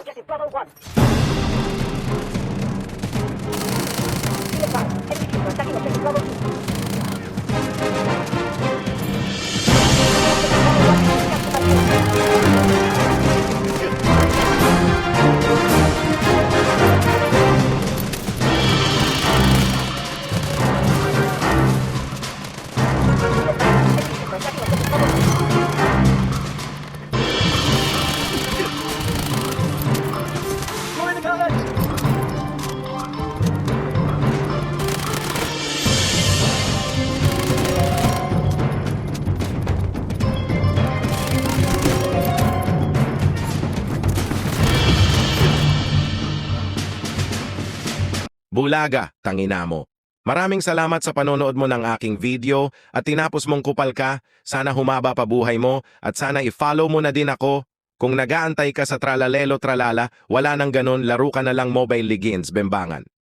Objective Bravo 1. Be advised, enemy troops are attacking Objective Bravo 2. Join the guns! Bulaga, tangina mo. Maraming salamat sa panonood mo ng aking video at tinapos mong kupal ka. Sana humaba pa buhay mo at sana i-follow mo na din ako. Kung nagaantay ka sa tralalelo tralala, wala nang ganon, laro ka na lang Mobile Legends, Bembangan.